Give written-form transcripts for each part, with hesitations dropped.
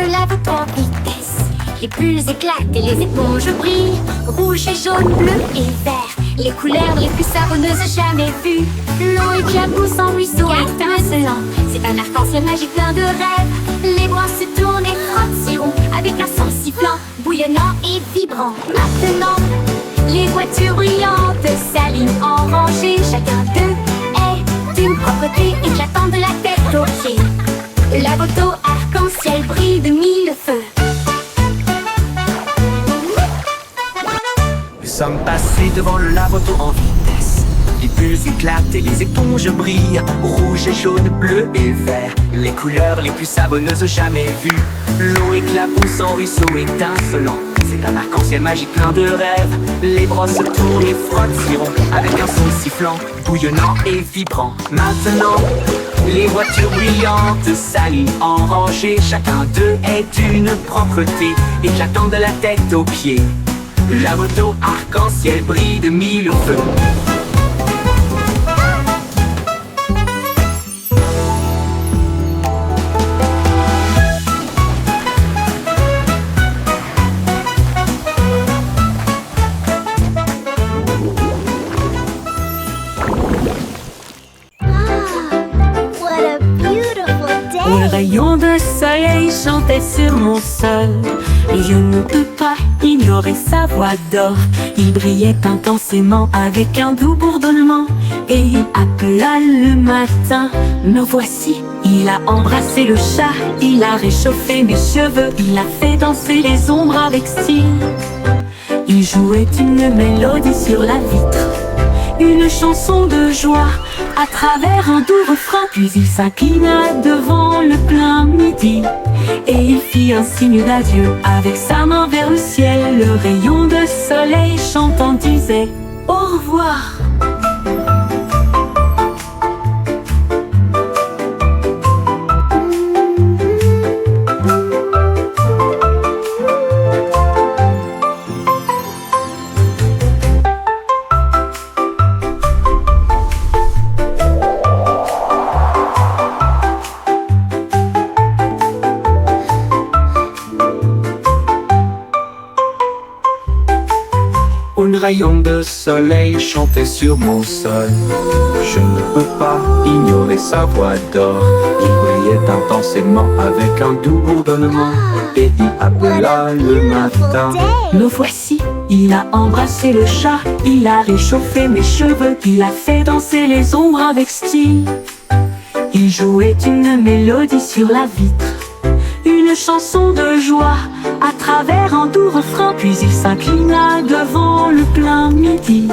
le lave en vitesse. Les bulles éclatent et les éponges brillent. Rouge et jaune, bleu et vert, les couleurs les plus savonneuses jamais vues. L'eau éclabousse en ruisseau étincelant. C'est un arc-en-ciel magique plein de rêves. Les bras se tournent et frottent si rond, avec un son sifflant, bouillonnant et vibrant. Maintenant, les voitures brillantes s'alignent en rangée. Chacun d'eux est d'une propreté éclatante de la tête aux pieds. La moto arc-en-ciel brille de mille feux. Nous sommes passés devant le lave-auto en vitesse. Les bulles éclatent et les éponges brillent. Rouge et jaune, bleu et vert, les couleurs les plus savonneuses jamais vues. L'eau éclabousse en ruisseau étincelant. C'est un arc-en-ciel magique plein de rêves. Les brosses tournent et frottent si rond, avec un son sifflant, bouillonnant et vibrant. Maintenant, les voitures brillantes s'alignent en rangée. Chacun d'eux est d'une propreté éclatante de la tête aux pieds. La moto arc-en-ciel brille de mille feux. Un rayon de soleil chantait sur mon sol, et je ne peux pas ignorer sa voix d'or. Il brillait intensément avec un doux bourdonnement, et il appela le matin. Me voici, il a embrassé le chat, il a réchauffé mes cheveux, il a fait danser les ombres avec style. Il jouait une mélodie sur la vitre, une chanson de joie à travers un doux refrain. Puis il s'inclina devant le plein midi, et il fit un signe d'adieu avec sa main vers le ciel. Le rayon de soleil chantant disait au revoir. Un rayon de soleil chantait sur mon sol. Je ne peux pas ignorer sa voix d'or. Il brillait intensément avec un doux bourdonnement, et il appela le matin. Me voici, il a embrassé le chat, il a réchauffé mes cheveux, il a fait danser les ombres avec style. Il jouait une mélodie sur la vitre, une chanson de joie à travers un doux refrain. Puis il s'inclina devant le plein midi,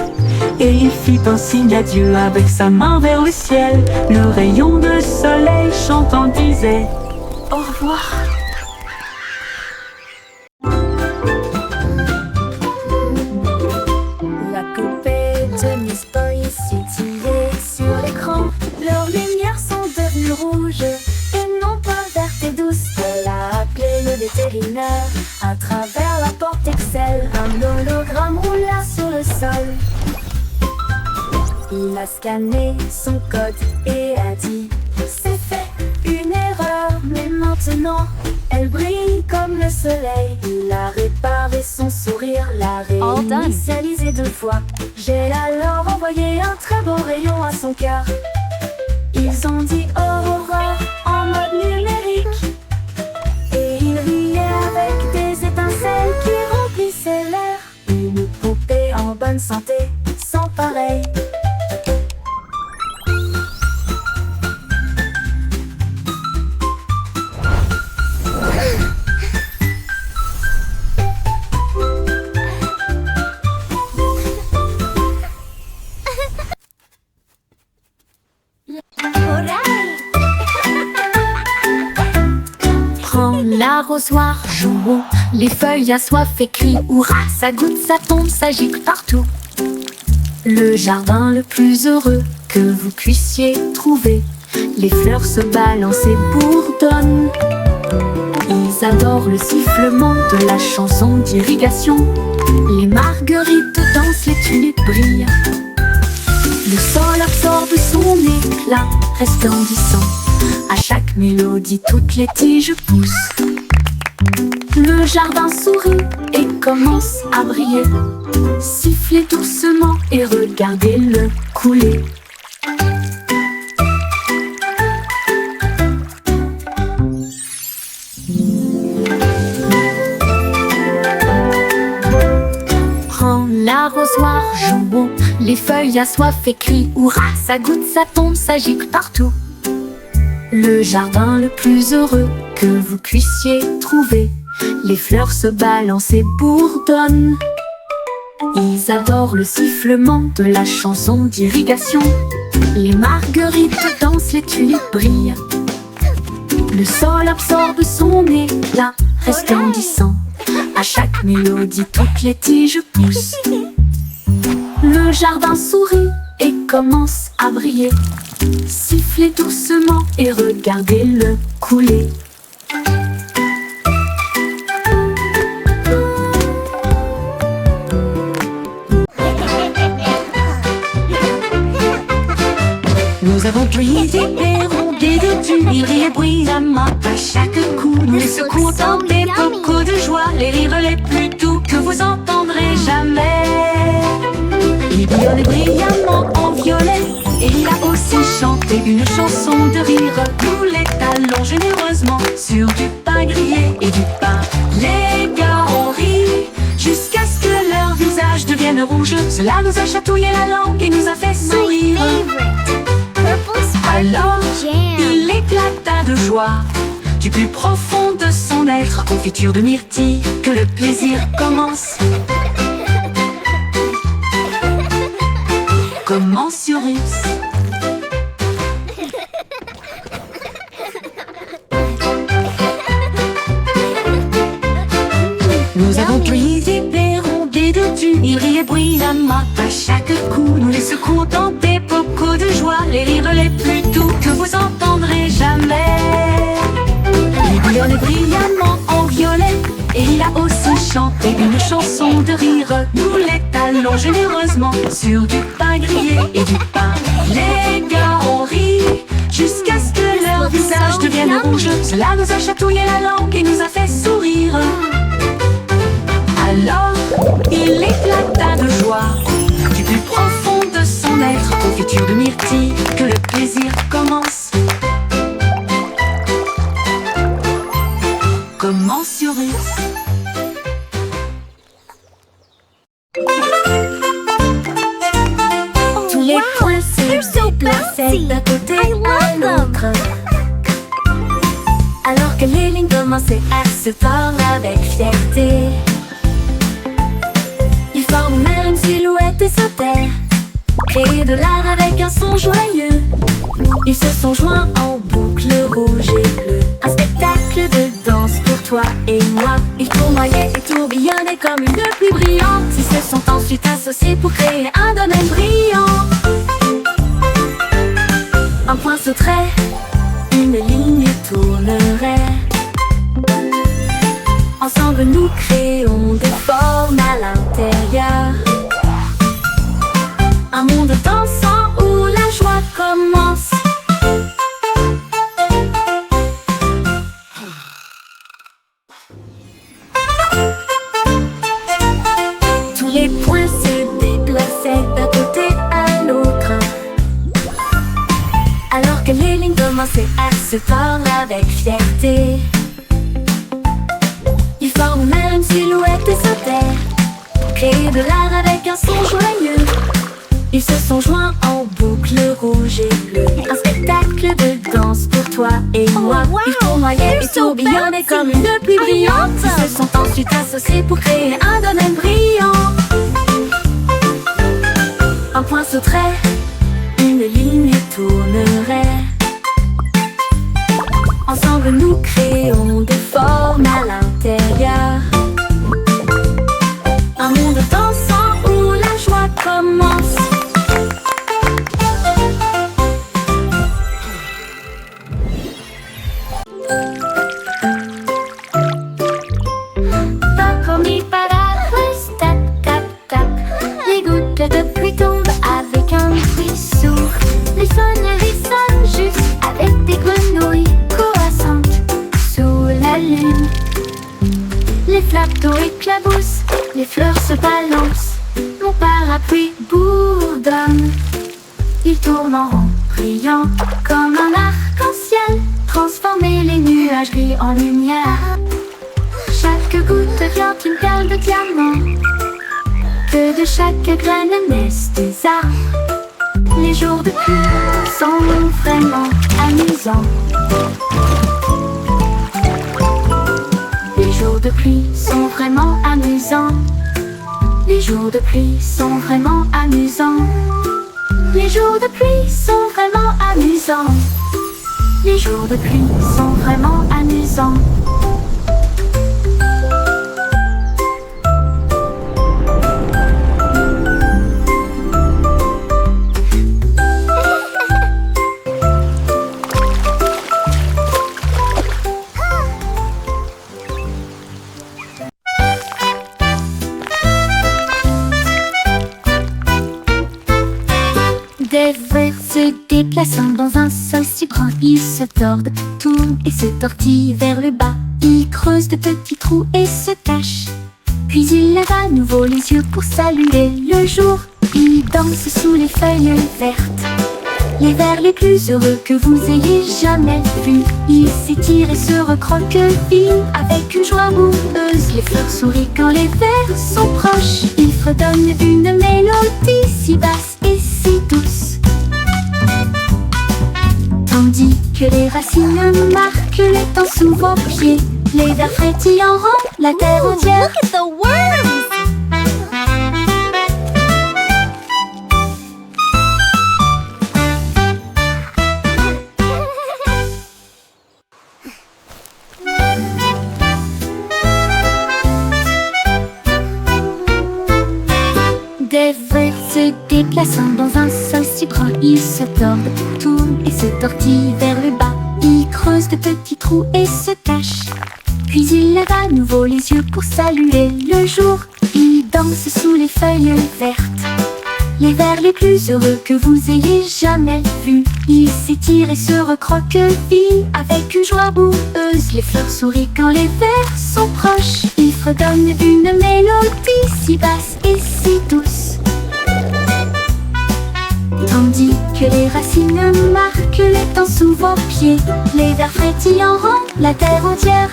et il fit un signe d'adieu avec sa main vers le ciel. Le rayon de soleil chantant disait au revoir. La poupée de Miss Boy scintillait sur l'écran. Leurs lumières sont devenues rouges et non pas vertes et douces. Elle a appelé le vétérinaire à travers la porte Excel. Un hologramme roula sur le sol. Il a scanné son code et a dit c'est fait, une erreur, mais maintenant elle brille comme le soleil. Il a réparé son sourire, l'a réinitialisé 2 fois. J'ai alors envoyé un très beau rayon à son cœur. Ils ont dit au revoir en mode numérique, et il riait avec des étincelles qui remplissaient l'air. Une poupée en bonne santé, sans pareil. Prends l'arrosoir, jouons, les feuilles assoiffées crient hurrah. Ça goutte, ça tombe, ça gicle partout. Le jardin le plus heureux que vous puissiez trouver. Les fleurs se balancent et bourdonnent. Ils adorent le sifflement de la chanson d'irrigation. Les marguerites dansent, les tulipes brillent. Le sol absorbe son éclat resplendissant. À chaque mélodie, toutes les tiges poussent. Le jardin sourit et commence à briller. Sifflez doucement et regardez-le couler. Prends l'arrosoir, jouons, les feuilles assoiffées crient hurrah, ça goutte, ça tombe, ça gicle partout. Le jardin le plus heureux que vous puissiez trouver. Les fleurs se balancent et bourdonnent. Ils adorent le sifflement de la chanson d'irrigation. Les marguerites dansent, les tulipes brillent. Le sol absorbe son éclat resplendissant. À chaque mélodie, toutes les tiges poussent. Le jardin sourit et commence à briller. Sifflez doucement et regardez-le couler. Nous avons pris des rondés de tuiles, ils rient bruyamment à chaque coup. Nous les secouons dans des bocaux de joie, les rires les plus doux que vous entendrez jamais. Il bouillonnait brillamment en violet, et il a aussi chanté une chanson de rire. Nous les talons généreusement sur du pain grillé et du pain. Les gars ont ri jusqu'à ce que leur visage devienne rouge. Cela nous a chatouillé la langue et nous a fait sourire. Alors, il éclata de joie du plus profond de son être. Confiture de myrtille, que le plaisir commence. Commensurus. Nous avons pris des rondés de tuiles, ils riaient bruyamment à chaque coup. Nous les secouons dans des bocaux de joie, les rires les plus doux que vous entendrez jamais. Il bouillonnait brillamment en violet, et il a aussi chanté une chanson de rire. Nous les talons généreusement sur du pain grillé et du pain. Les gars ont ri jusqu'à ce que leur visage devienne rouge. Cela nous a chatouillé la langue et nous a fait sourire. Alors, il éclata de joie du plus profond de son être. Confiture de myrtille, que le plaisir commence. Commensurus. Tous les points se déplaçaient d'un côté à l'autre, alors que les lignes commençaient à se tordre avec fierté. Ils forment même une silhouette et sautèrent, créer de l'art avec un son joyeux. Ils se sont joints en boucle rouge et bleue. Un spectacle de danse pour toi et moi. Ils tournoyaient et tourbillonnaient comme une pluie brillante. Ils se sont ensuite associés pour créer un domaine brillant. Un point sauterait, une ligne tournerait. Ensemble nous créons des formes à l'intérieur. Un monde dansant où la joie commence. Tous les points se déplaçaient d'un côté à l'autre, alors que les lignes commençaient à se tordre avec fierté. Ils forment même une silhouette et sautèrent, créer de l'art avec un son joyeux. Ils se sont joints en boucle rouge et bleue. Un spectacle de danse pour toi et moi. Ils tournoyaient et tourbillonnaient comme une pluie brillante. Ils se sont ensuite associés pour créer un domaine brillant. Un point sauterait, une ligne tournerait. Ensemble nous créons des formes à l'intérieur. Un monde dansant où la joie commence. Les gouttes de pluie tombent avec un bruit sourd. Les fenêtres bateau éclabousse, les fleurs se balancent, mon parapluie bourdonne. Il tourne en rond, brillant comme un arc-en-ciel, transformer les nuages gris en lumière. Chaque goutte devient une perle de diamant, que de chaque graine naissent des arbres. Les jours de pluie sont vraiment amusants. Les jours de pluie sont vraiment amusants. Les jours de pluie sont vraiment amusants. Les jours de pluie sont vraiment amusants. Les jours de pluie sont vraiment amusants. Des vers se déplaçant dans un sol si grand, ils se tordent, tournent et se tortillent vers le bas. Ils creusent de petits trous et se cachent. Puis ils lèvent à nouveau les yeux pour saluer le jour. Ils dansent sous les feuilles vertes, les vers les plus heureux que vous ayez jamais vus. Ils s'étirent et se recroquevillent avec une joie boueuse. Les fleurs sourient quand les vers sont proches. Ils fredonnent une mélodie si basse et si douce, tandis que les racines marquent le temps sous vos pieds. Les vers frétillants rendent la terre entière. Look at the worms! Des vers se déplaçant dans un sol si grand, ils se tordent, tournent et se tortillent vers le bas. Ils creusent de petits trous et se cachent. Puis ils lèvent à nouveau les yeux pour saluer le jour. Ils dansent sous les feuilles vertes, les vers les plus heureux que vous ayez jamais vus. Ils s'étirent et se recroquevillent avec une joie boueuse. Les fleurs sourient quand les vers sont proches. Ils fredonnent une mélodie si basse et si douce, tandis que les racines marquent le temps sous vos pieds. Les vers frétillants rendent la terre entière.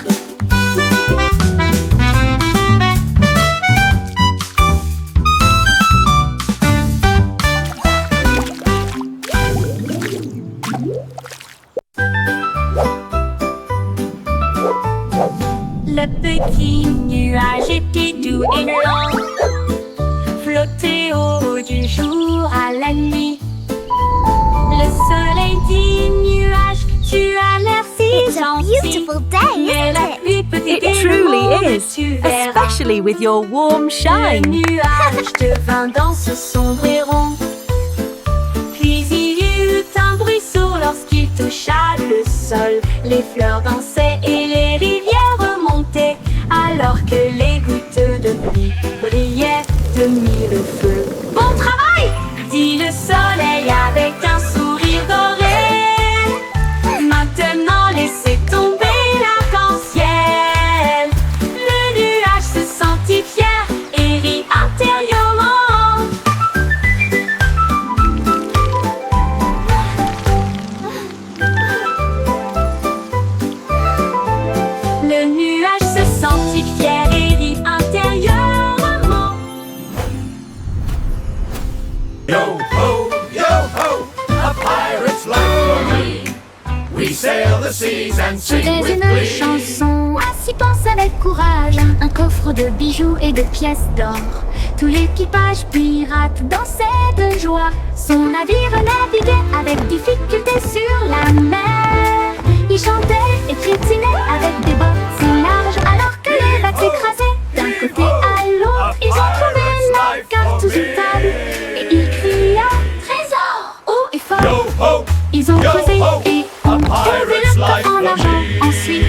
Le petit nuage était doux et lent, flottait au haut du jour à la nuit. Le soleil dit nuage, tu as l'air si It's a gentil, beautiful day, mais la isn't it? pluie peut It t'aider truly loin, is, tu verras. especially with your warm Le shine. nuage devint dans ce sombre et rond, puis il y eut un bruit sourd lorsqu'il toucha le sol. Les fleurs dansaient et les rivières remontaient, alors que les gouttes de pluie brillaient de mille feux. Bon travail, dit le soleil avec un sourire doré. Maintenant laissez tomber l'arc-en-ciel. Le nuage se sentit fier et rit intérieurement. Le nuage se sentit fier et rit intérieurement. Yo ho, a pirate's life for me. We sail the seas and sing C'était with une glee. chanson, ainsi pense avec courage. Un coffre de bijoux et de pièces d'or. Tout l'équipage pirate dansait de joie. Son navire naviguait avec difficulté sur la mer. Il chantait et crétinait avec des bottes si larges, alors que les vagues s'écrasaient d'un côté à l'autre. Ils ont trouvé la carte sous une table et il cria trésor haut et fort. Yo ho, Ils ont yo creusé ho, et a ont trouvé pirate's le life coffre en for argent. me. Ensuite,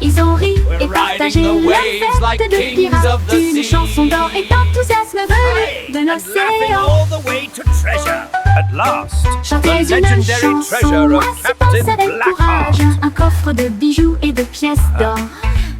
ils ont ri et partagé riding the leur waves like fête de kings pirates. of the Une sea. chanson d'or et d'enthousiasme venu de and laughing l'océan. all the way to treasure. At last, Chantez the une legendary chanson, treasure of ainsi pense Captain avec Blackheart. courage. Un coffre de bijoux et de pièces d'or.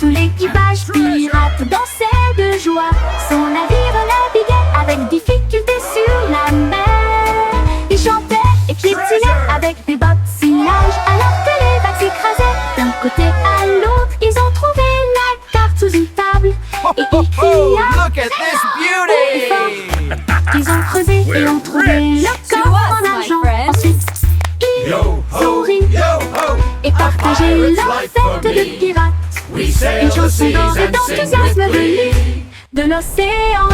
tout l'équipage pirate dansait de joie. Son navire naviguait avec difficulté sur la mer. Ils chantaient et piétinaient avec des bottinages alors que les vagues s'écrasaient d'un côté à l'autre. Ils ont trouvé la carte sous une table et ils criaient Look at this beauty! Ils ont creusé et ont trouvé le coffre en argent. Ensuite, ils Yo ont ho, ri yo ho! et partagé leur fête de pirates. We sail Une the chanson seas d'or et and sing d'enthousiasme with venue glee. de l'océan.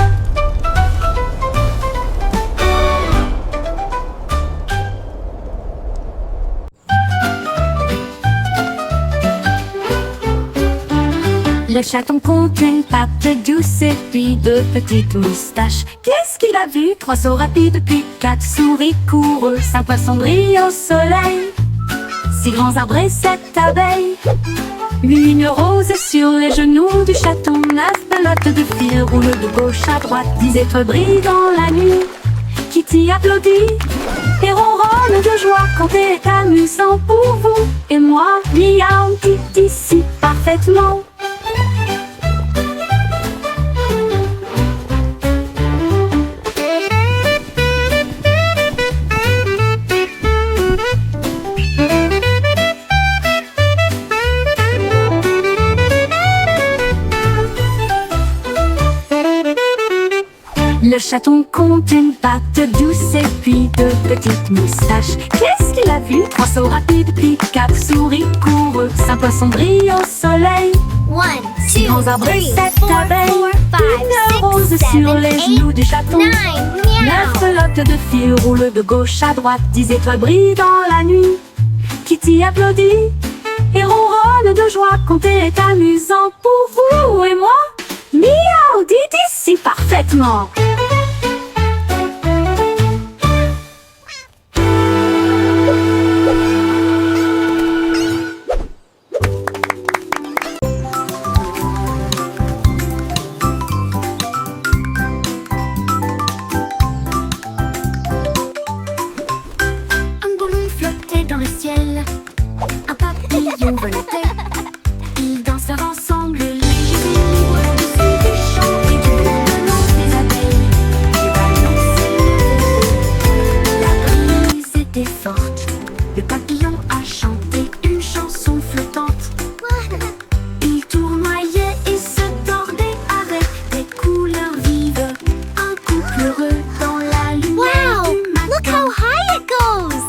Le chaton compte une patte douce et puis deux petites moustaches. Qu'est-ce qu'il a vu? 3 sauts rapides puis 4 souris coureux. 5 poissons brillent au soleil, 6 grands arbres et 7 abeilles. Une rose sur les genoux du chaton. 9 pelotes de fil roulent de gauche à droite. 10 étoiles brillent dans la nuit. Kitty applaudit et ronronne de joie quand c'est amusant pour vous et moi. Miaou, Kitty si parfaitement. Le chaton compte une patte douce et puis 2 petites moustaches. Qu'est-ce qu'il a vu? 3 sauts rapides puis 4 souris coureux. 5 poissons brillent au soleil. 1, 6 2, grands arbres et 3, 7 4, abeilles. 5, Une rose 6, sur 7, les 8, genoux du chaton. 9, 9 pelotes de fil roulent de gauche à droite. 10 étoiles brillent dans la nuit. Kitty applaudit et ronronne de joie quand c'est amusant pour vous et moi. Miaou, dit ici parfaitement. Un ballon flottait dans le ciel, un papillon volait. Ils dansèrent ensemble, légers et libres, au-dessus des champs et du bourdonnement des abeilles. Les ballons s'élevaient, la brise était forte. Le papillon a chanté une chanson flottante. Il tournoyait et se tordait avec des couleurs vives. Un couple heureux dans la lumière Wow! du Look matin. how high it goes!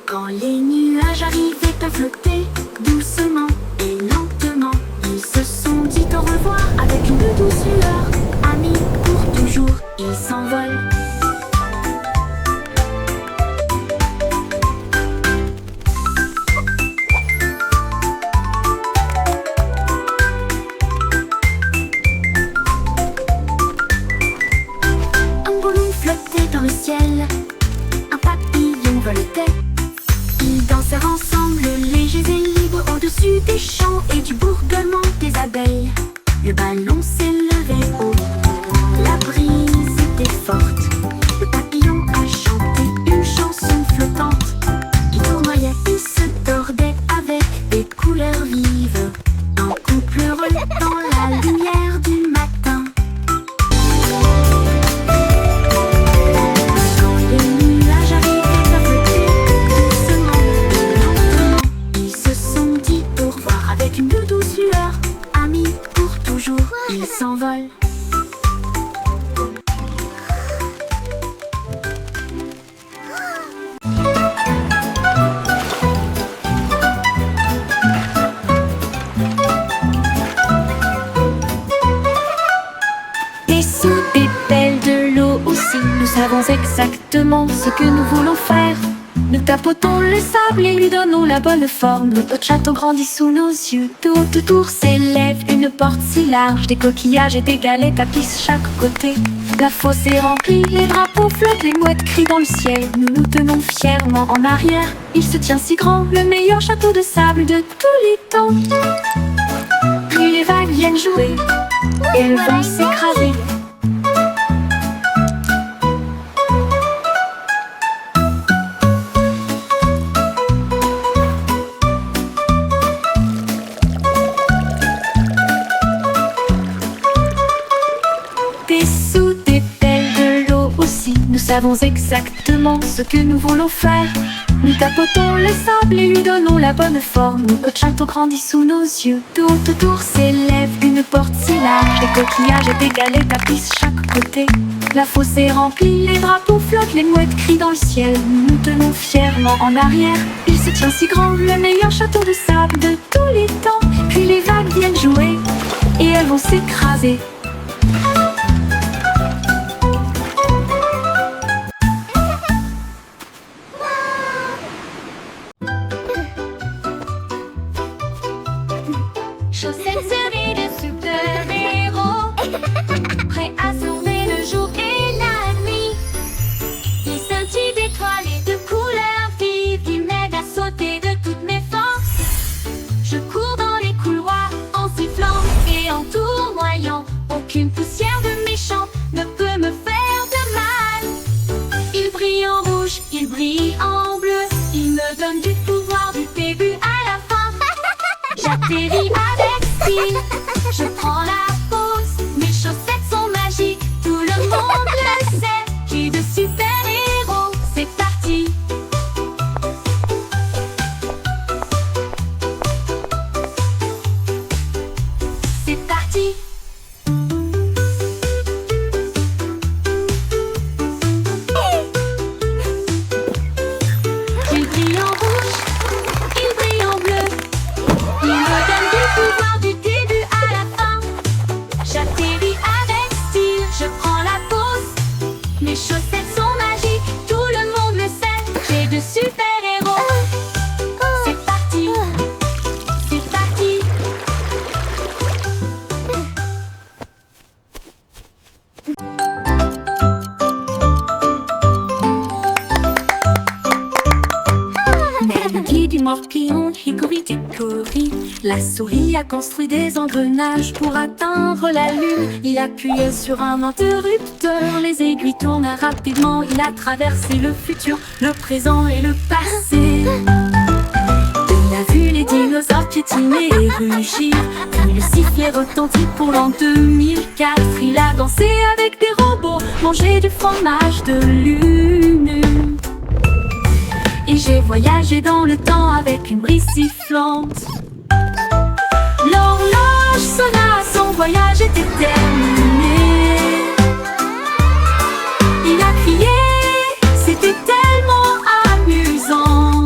Quand les nuages arrivaient à flotter doucement et lentement, ils se sont dit au revoir avec une douce lueur. Amis pour toujours, ils s'envolent. Un ballon flottait dans le ciel, un papillon voletait. Ils dansèrent ensemble, légers et libres, au-dessus des champs et du bourdonnement des abeilles. Le ballon s'élevait haut, la brise était forte. Le papillon a chanté une chanson flottante. Il tournoyait et se tordait avec des couleurs vives. Un couple heureux dans la lumière du matin. Quand les nuages arrivaient à flotter doucement et lentement, ils se sont dit au revoir avec une douce lueur. Amis pour toujours, ils s'envolent. Et sous des belles de l'eau aussi, nous savons exactement ce que nous voulons faire. Nous tapotons le sable et lui donnons la bonne forme. Notre château grandit sous nos yeux. De haute tour s'élève une porte si large. Des coquillages et des galets tapissent chaque côté. La fosse est remplie, les drapeaux flottent, les mouettes crient dans le ciel. Nous nous tenons fièrement en arrière. Il se tient si grand, le meilleur château de sable de tous les temps. Puis les vagues viennent jouer, et elles vont s'écraser. savons exactement ce que nous voulons faire. Nous tapotons le sable et lui donnons la bonne forme. Notre château grandit sous nos yeux. Tout autour s'élève une porte si large. Des coquillages et des galets tapissent chaque côté. La fosse est remplie, les drapeaux flottent, les mouettes crient dans le ciel. Nous nous tenons fièrement en arrière. Il se tient si grand, le meilleur château de sable de tous les temps. Puis les vagues viennent jouer et elles vont s'écraser. Chaussettes servies de super-héros, prêts à sauver le jour et la nuit. Ils scintillent d'étoiles et de couleurs vives qui m'aident à sauter de toutes mes forces. Je cours dans les couloirs en sifflant et en tournoyant. Aucune poussière de méchant ne peut me faire de mal. Ils brillent en rouge, ils brillent en bleu. Ils me donnent du pouvoir du début à la fin. J'atterris avec style, je prends la pause. Mes chaussettes sont magiques, tout le monde le sait. J'ai de super-héros, c'est parti. C'est parti. Il brille en rouge, il brille en bleu. Il me donne du pouvoir du début à la fin. J'atterris avec style, je prends la pause. Mes chaussettes sont magiques, tout le monde le sait. J'ai de super-héros. C'est parti, c'est parti. Mais le guide du morpion, hickory-dickory, la souris a construit des engrenages pour atteindre la lune. Il appuie sur un interrupteur, les aiguilles tournent rapidement. Il a traversé le futur, le présent et le passé. Il a vu les dinosaures piétiner et rugir, puis le sifflet retentit pour l'an 2004. Il a dansé avec des robots, mangé du fromage de lune. Et j'ai voyagé dans le temps avec une brise sifflante. L'horloge sonna, son voyage était terminé. Il a crié, c'était tellement amusant.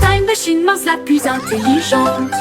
Time Machine mince la plus intelligente.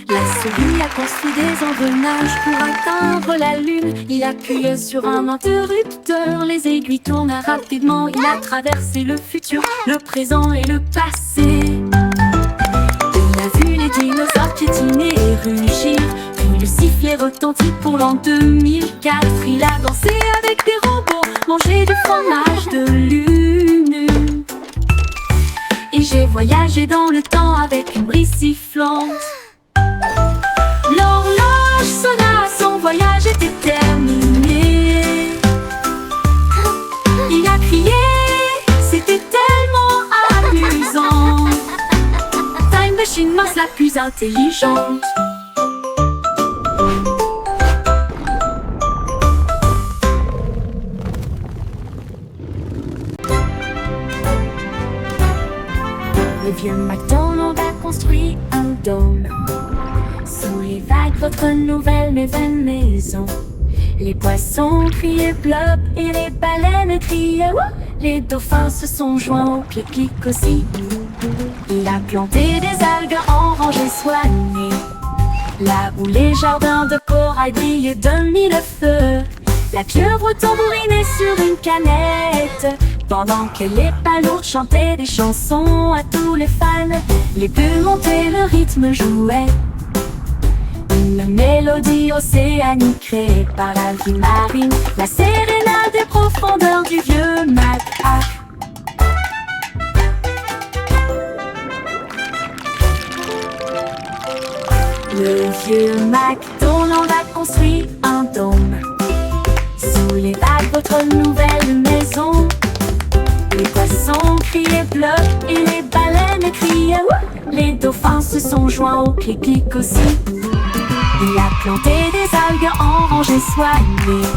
La souris a construit des engrenages pour atteindre la lune. Il appuie sur un interrupteur, les aiguilles tournent rapidement. Il a traversé le futur, le présent et le passé. Il a vu les dinosaures piétiner et rugir, puis le sifflet retentit pour l'an 2004. Il a dansé avec des robots, mangé du fromage de lune. Et j'ai voyagé dans le temps avec une brise sifflante. L'horloge sonna, son voyage était terminé. Il a crié, c'était tellement amusant. Time Machine mince la plus intelligente. Le vieux McDonald a construit un dôme sous les vagues, votre nouvelle mais vaine maison. Les poissons criaient plop et les baleines criaient wouh. Les dauphins se sont joints au pique-nique aussi. Il a planté des algues en rangées soignées, là où les jardins de corail brillaient de mille feux. La pieuvre tambourinait sur une canette, pendant que les palourdes chantaient des chansons à tous les fans. Les bulles montaient, le rythme jouait, une mélodie océanique créée par la vie marine, la sérénade des profondeurs du vieux Mac. Le vieux McDonald a construit un dôme sous les vagues. votre nouvelle maison. Les poissons criaient bleu et les baleines criaient ouh. Les dauphins se sont joints au clic-clic aussi. Il a planté des algues en rangées soignées,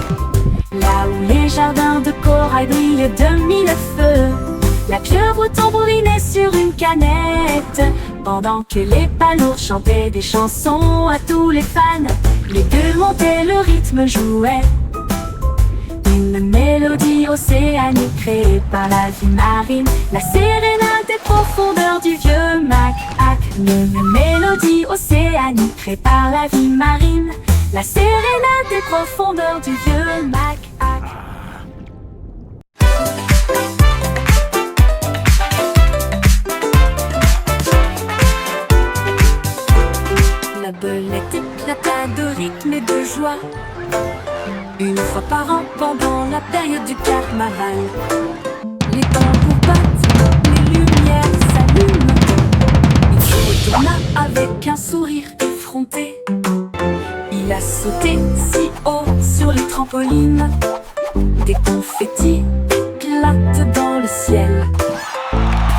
là où les jardins de corail brillent de mille feux. La pieuvre tambourinait sur une canette, pendant que les palourdes chantaient des chansons à tous les fans. Les gueules montaient, le rythme jouait. Une mélodie océanique créée par la vie marine, la sérénade des profondeurs du vieux Mac-Hac. Une mélodie océanique créée par la vie marine, la sérénade des profondeurs du vieux Mac-Hac. La belette éclata de rythme et de joie, une fois par an pendant la période du carnaval. Les tambours battent, les lumières s'allument. Il se retourna avec un sourire effronté. Il a sauté si haut sur les trampolines, des confettis éclatent dans le ciel.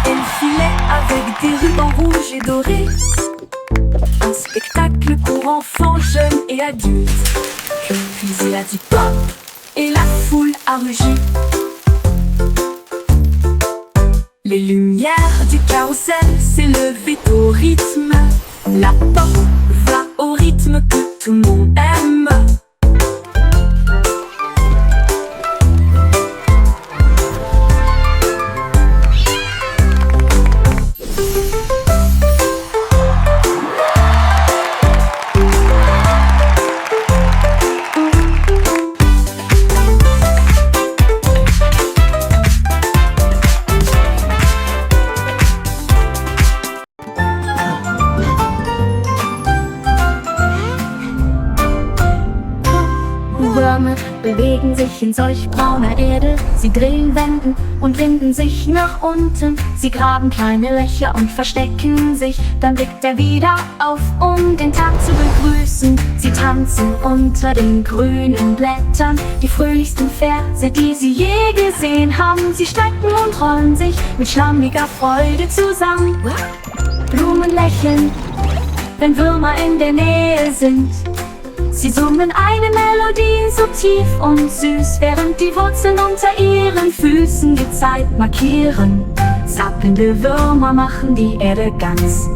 Elle filait avec des rubans rouges et dorés, un spectacle pour enfants, jeunes et adultes. Puis il a dit pop et la foule a rugi. Les lumières du carrousel s'élevaient au rythme. La pop va au rythme que tout le monde aime. Würmer bewegen sich in solch brauner Erde. Sie drehen Wenden und winden sich nach unten. Sie graben kleine Löcher und verstecken sich. Dann blickt er wieder auf, um den Tag zu begrüßen. Sie tanzen unter den grünen Blättern, die fröhlichsten Verse, die sie je gesehen haben. Sie strecken und rollen sich mit schlammiger Freude zusammen. Blumen lächeln, wenn Würmer in der Nähe sind. Sie summen eine Melodie so tief und süß, während die Wurzeln unter ihren Füßen die Zeit markieren. Zappelnde Würmer machen die Erde ganz.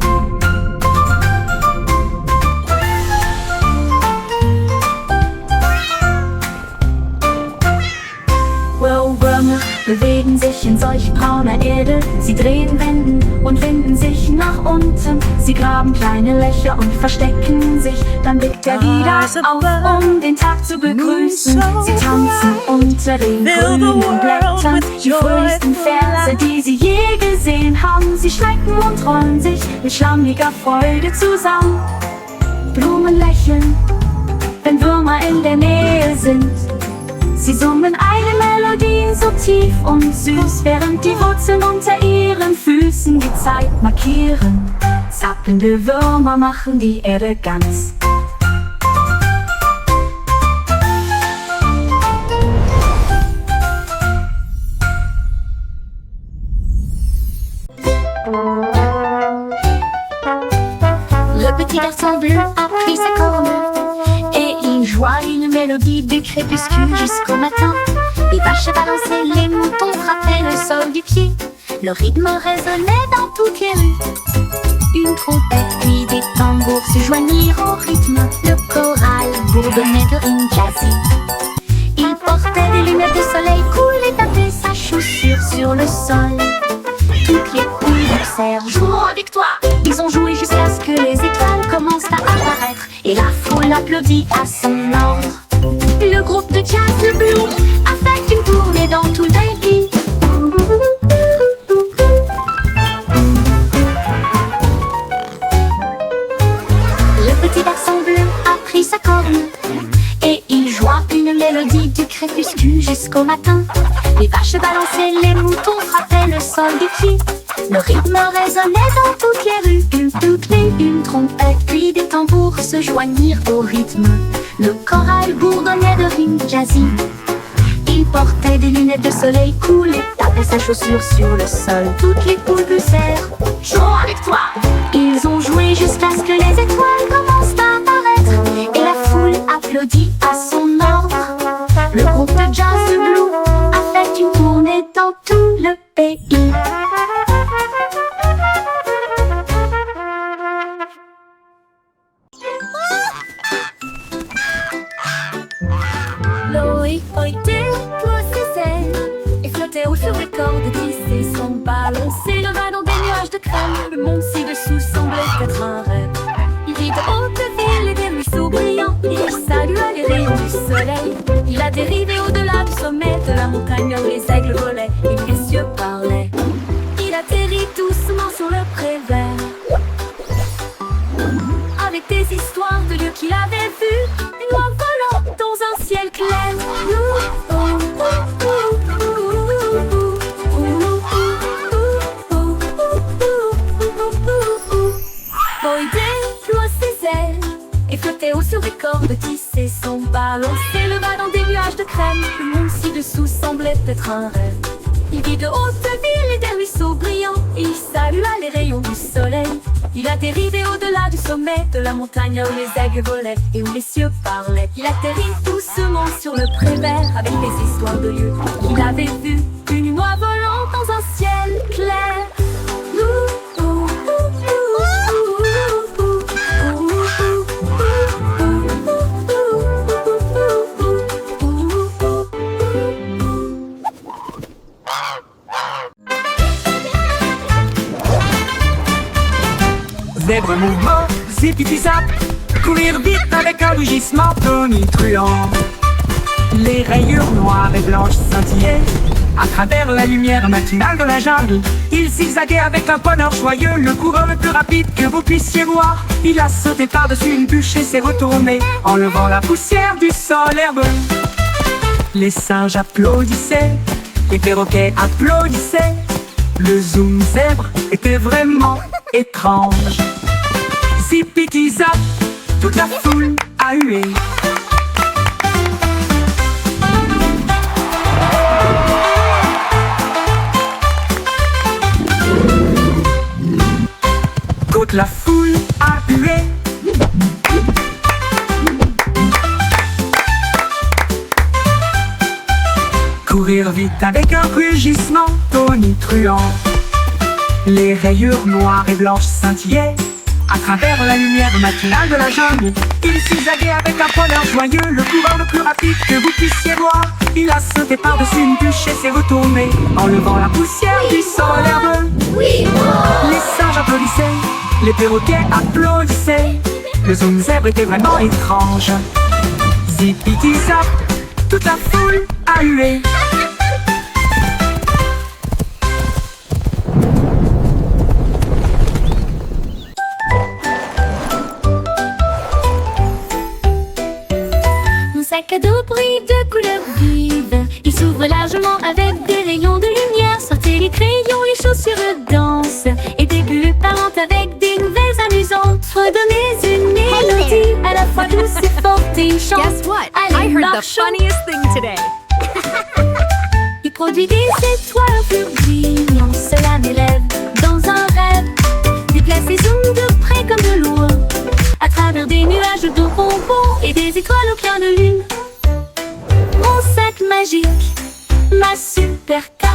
Würmer bewegen sich in solch brauner Erde. Sie drehen Wenden und winden sich nach unten. Sie graben kleine Löcher und verstecken sich. Dann blickt er wieder auf, um den Tag zu begrüßen. Sie tanzen unter den grünen Blättern, die fröhlichsten Verse, die sie je gesehen haben. Sie schrecken und rollen sich mit schlammiger Freude zusammen. Blumen lächeln, wenn Würmer in der Nähe sind. Sie summen eine Melodie so tief und süß, während die Wurzeln unter ihren Füßen die Zeit markieren. Zappelnde Würmer machen die Erde ganz. Le petit garçon bleu a pris sa corne et il joua une mélodie du crépuscule jusqu'au matin. Les vaches balançaient, les moutons frappaient le sol du pied. Le rythme résonnait dans toutes les rues. Une trompette puis des tambours se joignirent au rythme. Le choral bourdonnait de rimes jazzy. Il portait des lunettes de soleil cool et tapait sa chaussure sur le sol. Toutes les poules dansèrent, jouant avec toi. Ils ont joué jusqu'à ce que les étoiles commencent à apparaître et la foule applaudit à son ordre. Le groupe de jazz, le blues, a fait une tournée dans tout le pays. Le petit garçon bleu a pris sa corne et il joua une mélodie du crépuscule jusqu'au matin. Les vaches balançaient, les moutons frappaient le sol du pied. Le rythme résonnait dans toutes les rues. Une trompette puis des tambours se joignirent au rythme. Le choral bourdonnait de rimes jazzy. Il portait des lunettes de soleil cool et tapait sa chaussure sur le sol. Toutes les poules poussèrent, jouons avec toi. Ils ont joué jusqu'à ce que les étoiles commencent à apparaître et la foule applaudit à son ordre. Le groupe de jazz Blue a fait une tournée dans tout le pays. Loïc était ses ailes et flottait haut sur les cordes glissées. Son ballon s'éleva dans des nuages de crème. Le monde ci-dessous semblait être un rêve. Il vit de hautes villes et des ruisseaux brillants. Il salua les rayons du soleil. Il a dérivé au-delà du sommet de la montagne où les aigles volaient et les cieux parlaient. Il atterrit doucement sur le pré vert, avec des histoires de lieux qu'il avait vus. Une oie volant dans un ciel clair. Boy déploie ses ailes et flottait haut sur des cordes tissées. Son ballon s'éleva dans des nuages de crème. Le monde ci-dessous semblait être un rêve. Il vit de hautes villes et des ruisseaux brillants. Il salua les rayons du soleil. Il a dérivé au-delà du sommet de la montagne où les aigles volaient et où les cieux parlaient. Il atterrit doucement sur le pré vert avec des histoires de lieux qu'il avait vus. Une oie volant dans un ciel clair. Zèbre mouvement, zip-zip-zap, courir vite avec un rugissement tonitruant. Les rayures noires et blanches scintillaient à travers la lumière matinale de la jungle. Il zigzaguait avec un bonheur joyeux, le coureur le plus rapide que vous puissiez voir. Il a sauté par-dessus une bûche et s'est retourné, enlevant la poussière du sol herbeux. Les singes applaudissaient, les perroquets applaudissaient. Le zoom zèbre était vraiment étrange. Zip-zip-zap, toute la foule a hué. Toute la foule a hué. Courir vite avec un rugissement tonitruant. Les rayures noires et blanches scintillaient à travers la lumière matinale de la jungle. Il zigzaguait avec un bonheur joyeux, le coureur le plus rapide que vous puissiez voir. Il a sauté par-dessus une bûche et s'est retourné, enlevant la poussière du sol herbeux. Les singes applaudissaient, les perroquets applaudissaient. Le zoom zèbre était vraiment étrange. Zip-zip-zap, toute la foule a hué. Sac à dos brille de couleurs vives. Il s'ouvre largement avec des rayons de lumière. Sortez les crayons, les chaussures dansent et des bulles parlent avec des nouvelles amusantes. Redonnez une mélodie à la fois douce et forte et chante. Guess what? Allez, I heard the marchons. funniest thing today. Il produit des étoiles plus brillantes. Cela m'élève dans un rêve. Déplace ses ondes de près comme de loin, à travers des nuages de bonbons et des étoiles au clair de lune. Mon sac magique, ma supercar.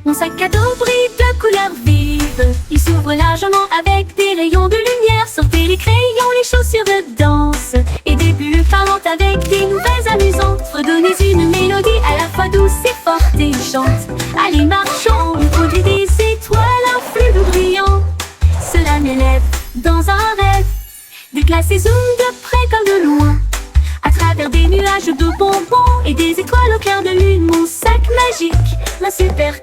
Mon sac à dos brille de couleurs vives. Il s'ouvre largement avec des rayons de lumière. Sortez les crayons, les chaussures de danse et des bulles parlantes avec des nouvelles amusantes. Redonnez une mélodie à la fois douce et forte et chante. Allez, marchons, on produit des étoiles, un flux de brillant. Cela m'élève dans un rêve. Déplace ses ondes de près comme de loin, à travers des nuages de bonbons et des étoiles au clair de lune. Mon sac magique, ma super